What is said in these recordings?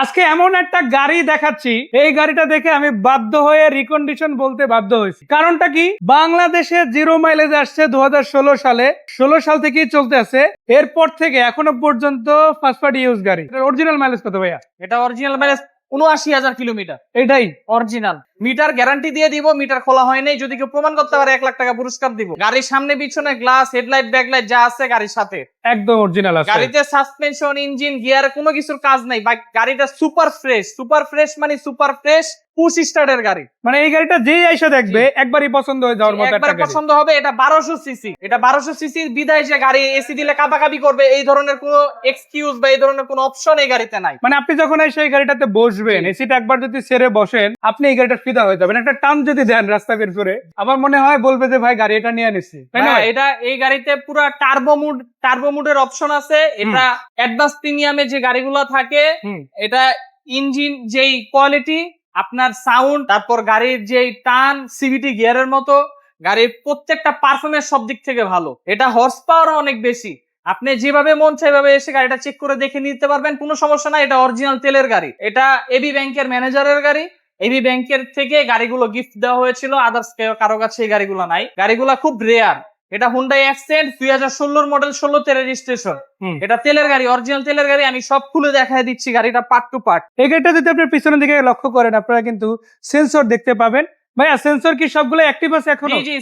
আজকে এমন একটা গাড়ি দেখাচ্ছি, এই গাড়িটা দেখে আমি বাধ্য হয়ে রিকন্ডিশন বলতে বাধ্য হয়েছি। কারণটা কি, বাংলাদেশে জিরো মাইলেজ আসছে 2016 সালে, 16 সাল থেকেই চলতে আছে। এরপর থেকে এখনো পর্যন্ত ফার্স্ট পার্টি ইউজ গাড়ি। অরিজিনাল মাইলেজ কত ভাইয়া? এটা অরিজিনাল মাইলেজ ৭৯,০০০ কিলোমিটার। এটাই অরিজিনাল মিটার গ্যারান্টি দিয়ে দিব। মিটার খোলা হয় নাই, যদি কেউ প্রমাণ করতে পারে 1 লাখ টাকা পুরস্কার দিব। গাড়ির সামনে পিছনে গ্লাস, হেডলাইট, ব্যাকলাইট যা আছে গাড়ির সাথে একদম অরিজিনাল আছে। গাড়িতে সাসপেনশন, ইঞ্জিন, গিয়ার কোনো কিছুর কাজ নাই। গাড়িটা সুপার ফ্রেশ। সুপার ফ্রেশ মানে সুপার ফ্রেশ পুশ স্টার্টের গাড়ি। মানে এই গাড়িটা যেই এসে দেখবে একবারই পছন্দ হয়ে যাওয়ার মতো একটা একবার গাড়ি। পছন্দ হবে। এটা 1200 সিসি। এটা 1200 সিসি বিদায় যে গাড়ি এসি দিলে কাঁপাকাঁপি করবে, এই ধরনের কোনো এক্সকিউজ বা এই ধরনের কোনো অপশন এই গাড়িতে নাই। মানে আপনি যখন এসে এই গাড়িটাতে বসবেন, এসিটা একবার যদি ছেড়ে বসেন, আপনি এই গাড়িটা ফিদা হয়ে যাবেন। একটা টান যদি দেন রাস্তা বের করে, আমার মনে হয় বলবে যে ভাই গাড়ি এটা নিয়ে নিছি, তাই না? এটা এই গাড়িতে পুরো টার্বো মুডের অপশন আছে। এটা অ্যাডভান্স প্রিমিয়ামে যে গাড়িগুলো থাকে, এটা ইঞ্জিন যেই কোয়ালিটি, আপনার সাউন্ড, তারপর গাড়ির যেই টান, সিভিটি গিয়ারের মতো গাড়ির প্রত্যেকটা পারফরমেন্স সব দিক থেকে ভালো। এটা হর্স পাওয়ারও অনেক বেশি। আপনি যেভাবে মন চাই ভাবে এসে গাড়িটা চেক করে দেখে নিতে পারবেন, কোনো সমস্যা নাই। এটা অরিজিনাল তেলের গাড়ি। এটা এবি ব্যাংকের ম্যানেজারের গাড়ি। এবি ব্যাংকের থেকে গাড়িগুলো গিফট দেওয়া হয়েছিল, আদার্স কারো কাছে এই গাড়িগুলো নাই। গাড়িগুলো খুব রেয়ার। এটা হুন্ডাই অ্যাকসেন্ট 2016 মডেল, 16 রেজিস্ট্রেশন। এটা তেলের গাড়ি, অরিজিনাল তেলের গাড়ি। আমি সব খুলে দেখায় দিচ্ছি গাড়িটা পার্ট টু পার্ট। এই গাড়িটা যদি আপনি পিছনের দিকে লক্ষ্য করেন, আপনারা কিন্তু সেন্সর দেখতে পাবেন। ভাইয়া সেন্সর কি সবগুলো অ্যাক্টিভ আছে এখনো? জি জি,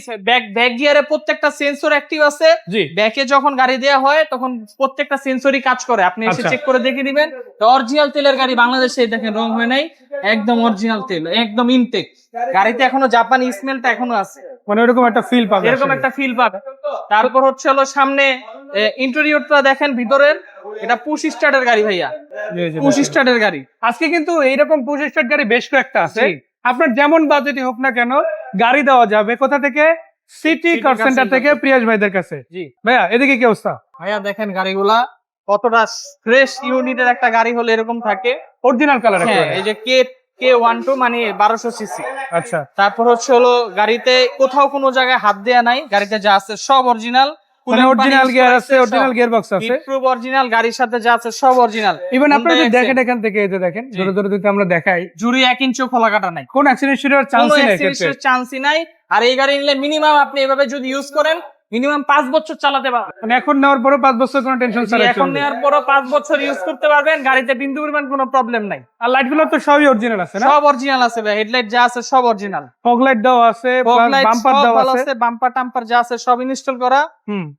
ব্যাক গিয়ারে প্রত্যেকটা সেন্সর অ্যাক্টিভ আছে। জি, ব্যাকে যখন গাড়ি দেওয়া হয় তখন প্রত্যেকটা সেন্সরই কাজ করে। আপনি এসে চেক করে দেখে দিবেন। অরিজিনাল তেলের গাড়ি, বাংলাদেশে দেখেন রং হয় নাই, একদম অরিজিনাল তেল, একদম ইনটেক। গাড়িতে এখনো জাপানি স্মেলটা এখনো আছে, মানে এরকম একটা ফিল পাবে, এরকম একটা ফিল পাবে। তারপর হচ্ছে হলো সামনে ইন্টেরিয়রটা দেখেন ভিতরের। এটা পুশ স্টার্টের গাড়ি ভাইয়া, পুশ স্টার্টের গাড়ি। আজকে কিন্তু এইরকম পুশ স্টার্ট গাড়ি বেশ কয়েকটা আছে। আপনার যেমন বাজেটই হোক না কেন, গাড়ি দেওয়া যাবে। কোথা থেকে? সিটি কার সেন্টার থেকে, প্রিয়াস ভাইদের কাছে। জি ভাইয়া এদিকে কি অবস্থা? ভাইয়া দেখেন গাড়িগুলা কতটা ফ্রেশ। ইউনিটের একটা গাড়ি হলে এরকম থাকে, অরিজিনাল কালার। হ্যাঁ, এই যে K12 মানে 1200 সিসি। আচ্ছা, তারপর হচ্ছে হলো গাড়িতে কোথাও কোনো জায়গায় হাত দেয়া নাই। গাড়িতে যা আছে সব অরিজিনাল। মানে অরিজিনাল গিয়ার আছে, অরিজিনাল গিয়ার বক্স আছে, প্রুফ অরিজিনাল। গাড়ির সাথে যা আছে সব অরিজিনাল। ইভেন আপনারা যদি দেখেন এখান থেকে, এই যে দেখেন ধরে ধরে যদি আমরা দেখাই, জুরি 1 ইঞ্চিও খোলা কাটা নাই, কোন অ্যাক্সিডেন্ট হওয়ার চান্সই নাই, চান্সই নাই। আর এই গাড়ি নিলে মিনিমাম আপনি এভাবে যদি ইউজ করেন মিনিমাম 5 বছর চালাতে পারবেন। মানে এখন নেওয়ার পরে 5 বছর কোনো টেনশন ছাড়া এখন নেওয়ার পরে 5 বছর ইউজ করতে পারবেন। গাড়িতে বিন্দু পরিমাণ কোনো প্রবলেম নাই। আর লাইট গুলো তো সবই অরিজিনাল আছে না? সব অরিজিনাল আছে ভাই। হেডলাইট যা আছে সব অরিজিনাল। ফগ লাইট দাও আছে, বাম্পার দাও আছে, বাম্পার টাম্পার যা আছে সব ইনস্টল করা।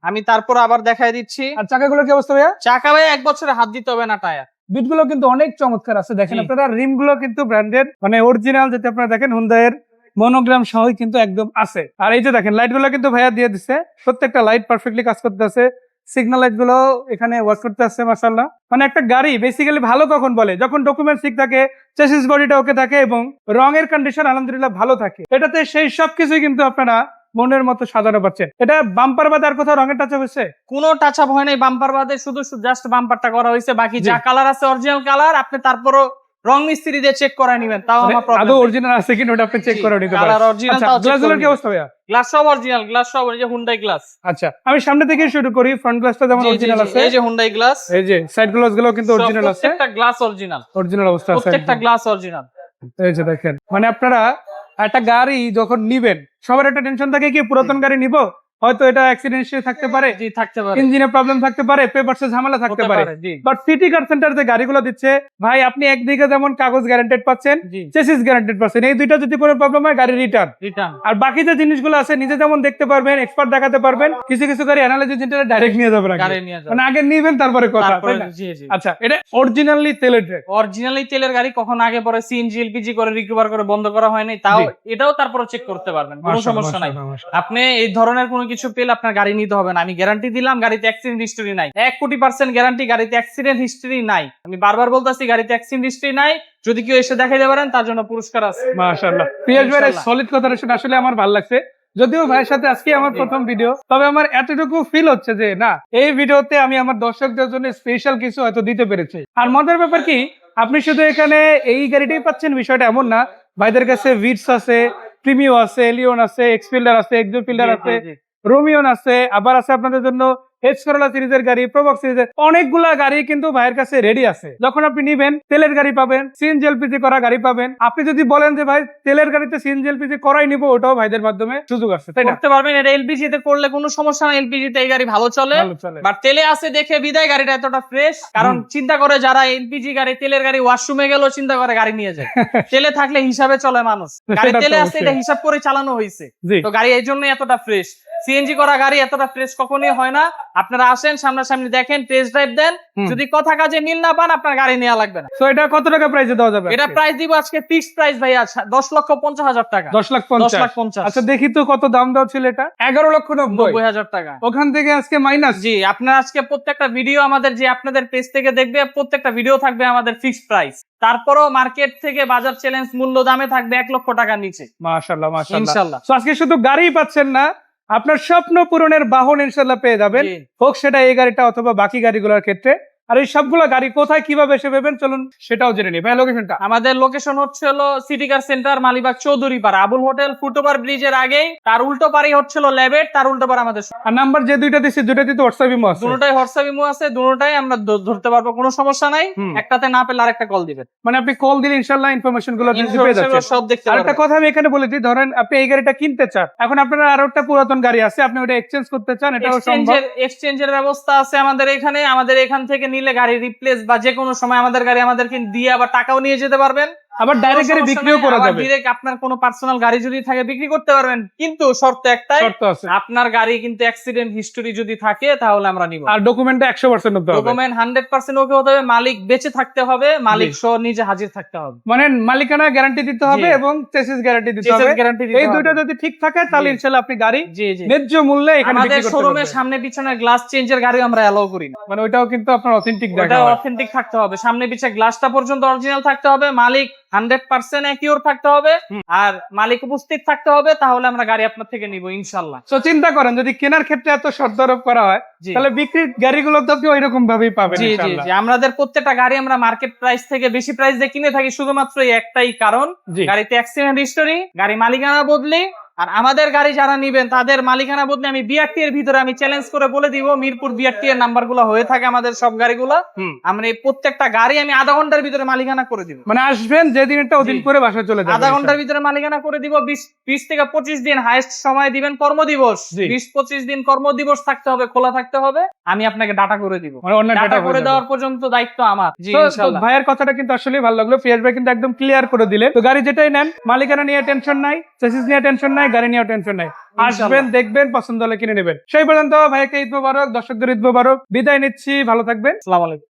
আমি তারপর আবার দেখাই দিচ্ছি। আর চাকাগুলো কি অবস্থা ভাইয়া? চাকা ভাই 1 বছরে হাত দিতে হবে না। টায়ার বিট গুলো কিন্তু অনেক চমৎকার আছে। দেখেন আপনারা, রিম গুলো কিন্তু ব্র্যান্ডেড, মানে অরিজিনাল। যেটা আপনারা দেখেন হুন্ডাইয়ের মনোগ্রাম সহই কিন্তু একদম আছে। আর এই যে দেখেন লাইট গুলো কিন্তু ভাইয়া দিয়ে দিচ্ছে, প্রত্যেকটা লাইট পারফেক্টলি কাজ করতে আছে। সিগন্যাল লাইট গুলো এখানে ওয়ার্ক করতে আছে, মাশাআল্লাহ। মানে একটা গাড়ি বেসিক্যালি ভালো কখন বলে, যখন ডকুমেন্ট ঠিক থাকে, চেসিস বডিটা ওকে থাকে এবং রঙের কন্ডিশন আলহামদুলিল্লাহ ভালো থাকে। এটাতে সেই সবকিছুই কিন্তু আপনারা মনের মতো সাজানো পাচ্ছেন। এটা বাম্পার বাদে আর কোথাও রঙের টাচ হয়েছে? কোনো টাচ আপ হয় নাই বাম্পার বাদে, শুধু জাস্ট বাম্পারটা করা হয়েছে। বাকি যা কালার আছে অরিজিনাল কালার। আপনি তারপরও রং মিস্ত্রি দিয়ে চেক করে নেবেন, তাও আমার প্রবলেম আদৌ অরিজিনাল আছে কিনা ওটা আপনি চেক করে নিতে পারেন। কালার অরিজিনাল, তাও গ্লাসগুলোর কি অবস্থা ভাইয়া? গ্লাস সব অরিজিনাল, গ্লাস সব এই যে হুন্ডাই গ্লাস। আচ্ছা, আমি সামনে থেকে শুরু করি। ফ্রন্ট গ্লাসটা যেমন অরিজিনাল আছে, এই যে হুন্ডাই গ্লাস। এই যে সাইড গ্লাস গুলো কিন্তু অরিজিনাল আছে, প্রত্যেকটা গ্লাস অরিজিনাল, অরিজিনাল অবস্থা আছে, প্রত্যেকটা গ্লাস অরিজিনাল। এই যে দেখেন, মানে আপনারা একটা গাড়ি যখন নিবেন, সবার একটা টেনশন থাকে কি পুরাতন গাড়ি নিব, হয়তো এটা অ্যাক্সিডেন্ট থাকতে পারে, জি থাকতে পারে, ইঞ্জিনে প্রবলেম থাকতে পারে, পেপারসে ঝামেলা থাকতে পারে। বাট সিটি কার সেন্টার যে গাড়িগুলো দিচ্ছে ভাই, আপনি একদিকে যেমন কাগজ গ্যারান্টেড পাচ্ছেন, চেসিস গ্যারান্টেড পাচ্ছেন। এই দুইটা যদি কোনো প্রবলেম হয় গাড়ি রিটার্ন। আর বাকি যে জিনিসগুলো আছে নিজে যেমন দেখতে পারবেন, এক্সপার্ট দেখাতে পারবেন। কিছু কিছু গাড়ি অ্যানালাইসিস সেন্টারে ডাইরেক্ট নিয়ে যাবেন, মানে আগে নিবেন তারপরে কথা। আচ্ছা, এটা অরিজিনালি তেলের গাড়ি, অরিজিনালি তেলের গাড়ি। কখন আগে পরে সিএনজি এলপিজি করে রিকভার করে বন্ধ করা হয় নাই, তাও এটাও তারপরে চেক করতে পারবেন, কোনো সমস্যা নাই। আপনি এই ধরনের কোনো কিছু পেলে আপনার গাড়ি নিতে হবে না। আমি গ্যারান্টি দিলাম গাড়িতে অ্যাক্সিডেন্ট হিস্টরি নাই, 1,000,000% গ্যারান্টি গাড়িতে অ্যাক্সিডেন্ট হিস্টরি নাই। আমি বারবার বলতাছি গাড়িতে অ্যাক্সিডেন্ট হিস্টরি নাই। যদি কেউ এসে দেখাইতে পারেন তার জন্য পুরস্কার আছে। মাশাআল্লাহ, পিয়াস ভাইয়ের সলিড কথাটা শুনে আসলে আমার ভালো লাগছে। যদিও ভাইয়ের সাথে আজকে আমার প্রথম ভিডিও, তবে আমার এতটুকু ফিল হচ্ছে যে না, এই ভিডিওতে আমি আমার দর্শকদের জন্য স্পেশাল কিছু হয়তো দিতে পেরেছি। আর মজার ব্যাপার কি, আপনি শুধু এখানে এই গাড়িটাই পাচ্ছেন বিষয়টা এমন না। ভাইদের কাছে ভিটস আছে, প্রিমিও আছে, এলিয়ন আছে, এক্সফিল্ডার আছে, এক্সোফিল্ডার আছে, রোমিয়ন আছে, আবার আছে আপনাদের জন্য এক্স করোলা সিরিজের গাড়ি, প্রবক্স সিরিজের অনেকগুলা গাড়ি কিন্তু ভাইয়ের কাছে রেডি আছে। যখন আপনি নিবেন তেলের গাড়ি পাবেন, সিএনজি এলপিজি করা গাড়ি পাবেন। আপনি যদি বলেন যে ভাই তেলের গাড়িতে সিএনজি এলপিজি করাই নিবো, ওটাও ভাইদের মাধ্যমে সুযোগ আছে, তাই না? করতে পারবেন। এটা এলপিজি তে করলে কোনো সমস্যা না, এলপিজি তে এই গাড়ি ভালো চলে। ভালো চলে। বাট তেলে আছে দেখে বিদায় গাড়িটা এতটা ফ্রেশ। কারণ চিন্তা করে যারা এলপিজি গাড়ি তেলের গাড়ি ওয়াশরুমে গেল চিন্তা করে গাড়ি নিয়ে যায়। তেলে থাকলে হিসাবে চলে মানুষ, গাড়ি সেটা তো তেলে আছে এটা অবশ্যই। হিসাব করে চালানো হয়েছে। জি। তো গাড়ি এই জন্যই এতটা ফ্রেশ। সিএনজি করা গাড়ি এতটা ফ্রেশ কখনোই হয় না। আপনারা আসেন, সামনাসামনি দেখেন, টেস্ট ড্রাইভ দেন। যদি কথা কাজে মিল না পান আপনার গাড়ি নেওয়া লাগবে না। তো এটা কত টাকা প্রাইসে দেওয়া যাবে? এটা প্রাইস দিব আজকে ফিক্সড প্রাইস ভাই, 10,50,000 টাকা। 10,50,000। আচ্ছা দেখি তো কত দাম দেওয়া ছিল এটা? 11,90,000 90,000 টাকা। ওখান থেকে আজকে মাইনাস। জি, আপনার আজকে প্রত্যেকটা ভিডিও আমাদের যে আপনাদের পেজ থেকে দেখবে, প্রত্যেকটা ভিডিও থাকবে আমাদের ফিক্সড প্রাইস। তারপরও মার্কেট থেকে বাজার চ্যালেঞ্জ মূল্য দামে থাকবে 1 লক্ষ টাকার নিচে মাশাআল্লাহ মাশাআল্লাহ। ইনশাআল্লাহ। তো আজকে শুধু গাড়ি পাচ্ছেন না, আপনার স্বপ্ন পূরণের বাহন ইনশাআল্লাহ পেয়ে যাবেন, জি। হোক সেটা এই গাড়িটা অথবা বাকি গাড়িগুলোর ক্ষেত্রে। আর এই সবগুলো গাড়ি কোথায় কিভাবে এসে পাবেন চলুন সেটাও জেনে নিই। ভাই লোকেশনটা? আমাদের লোকেশন হচ্ছে হলো সিটি কার centre, Malibagh Chowdhurypara, Abul hotel, foot over ব্রিজের আগেই। তার উল্টো পাড়ি হচ্ছে হলো লেবেট, তার উল্টো পাড়া আমাদের। আর নাম্বার যে দুইটা দিচ্ছি দুইটাতে তো হোয়াটসঅ্যাপ ইমো আছে। দুটোটাই হোয়াটসঅ্যাপ ইমো আছে, দুটোটাই আমরা ধরতে পারবো, কোনো সমস্যা নাই। একটাতে না পেলে আরেকটা কল দিবেন। মানে আপনি কল দিলে ইনশাআল্লাহ ইনফরমেশন গুলো পেয়ে যাচ্ছেন। সব দেখতে আরেকটা পারবেন। কথা আমি এখানে বলে দিই, ধরেন আপনি এই গাড়িটা কিনতে চান, এখন আপনার আরো একটা পুরাতন গাড়ি আছে, আপনি ওটা এক্সচেঞ্জ করতে চান, এটাও সম্ভব। এক্সচেঞ্জের ব্যবস্থা আছে আমাদের এখানে। আমাদের এখান থেকে নিলে গাড়ি রিপ্লেস বা যে কোনো সময় আমাদের গাড়ি আমাদেরকে দিয়ে আবার টাকাও নিয়ে যেতে পারবেন। আবার ডাইরেক্ট গাড়ি বিক্রিও করা যাবে। ডাইরেক্ট আপনার কোনো পার্সোনাল গাড়ি যদি থাকে বিক্রি করতে পারবেন, কিন্তু শর্ত একটাই, শর্ত আছে। আপনার গাড়ি কিন্তু অ্যাক্সিডেন্ট হিস্টোরি যদি থাকে তাহলে আমরা নিব। আর ডকুমেন্টটা 100% হতে হবে। ডকুমেন্ট 100% ওকে হতে হবে, মালিক বেঁচে থাকতে হবে, মালিক সহ নিজে হাজির থাকতে হবে। মানে মালিকানা গ্যারান্টি দিতে হবে জি। এবং চেসিস গ্যারান্টি দিতে চেসিস হবে। গ্যারান্টি দিতে এই হবে। দুইটা যদি ঠিক থাকে তাহলে জি। ইনশাআল্লাহ আপনি গাড়ি জি জি। ন্যায্য মূল্যে এখানে আমাদের বিক্রি করতে শোরুমের পারবেন। সামনে পিছনে গ্লাস চেঞ্জের গাড়ি আমরা অ্যালাউ করি না। মানে ওইটাও কিন্তু আপনার অথেন্টিক ওটা দেখা হয়। অথেন্টিক থাকতে হবে, সামনে পিছে গ্লাসটা পর্যন্ত অরিজিনাল থাকতে হবে, মালিক 100% একিউর থাকতে হবে, আর মালিক উপস্থিত থাকতে হবে, তাহলে আমরা গাড়ি আপনার থেকে নিব ইনশাআল্লাহ। তো চিন্তা করেন যদি কেনার ক্ষেত্রে এত শর্ত আরোপ করা হয়, জি। তাহলে বিক্রির গাড়িগুলো তো আপনি ওইরকম ভাবেই পাবেন জি জি ইনশাআল্লাহ। জি, আমাদের প্রত্যেকটা গাড়ি আমরা মার্কেট প্রাইস থেকে বেশি প্রাইস দিয়ে কিনে থাকি শুধুমাত্র এই একটাই কারণ, জি। গাড়িতে অ্যাক্সিডেন্ট হিস্টোরি, গাড়ি মালিকানা বদলি। আর আমাদের গাড়ি যারা নিবেন তাদের মালিকানা বদলে আমি বিআরটি এর ভিতরে আমি চ্যালেঞ্জ করে বলে দিব, মিরপুর বিআরটি এর নাম্বারগুলো হয়ে থাকে আমাদের সব গাড়িগুলো। আমরা এই প্রত্যেকটা গাড়ি আমি আধা ঘন্টার ভিতরে মালিকানা করে দিব। মানে আসবেন যেদিন একটা ওদিন জি। করে বাসায় চলে যাবেন। আধা ঘন্টার ভিতরে মালিকানা করে দিব। 20 থেকে 25 দিন হাইয়েস্ট সময় দিবেন কর্মদিবস। জি। 20-25 দিন কর্মদিবস থাকতে হবে, খোলা থাকতে হবে। আমি আপনাকে ডাটা করে দিব। মানে অন্য ডাটা data করে হয়ে যাবে। দেওয়ার পর্যন্ত দায়িত্ব আমার। জি তো ইনশাআল্লাহ। ভাইয়ের কথাটা কিন্তু আসলে ভালো লাগলো, পিয়াস ভাই কিন্তু একদম ক্লিয়ার করে দিলেন। তো গাড়ি যেটাই নেন মালিকানা নিয়ে টেনশন নাই, চেসিস নিয়ে টেনশন নাই, গাড়ি নিয়ে টেনশন নাই, আসবেন দেখবেন পছন্দ হলে কিনে নেবেন। সেই পর্যন্ত ভাইকে ঈদ মোবারক, দর্শকদের ঈদ মোবারক, বিদায় নিচ্ছি, ভালো থাকবেন। আসসালামু আলাইকুম।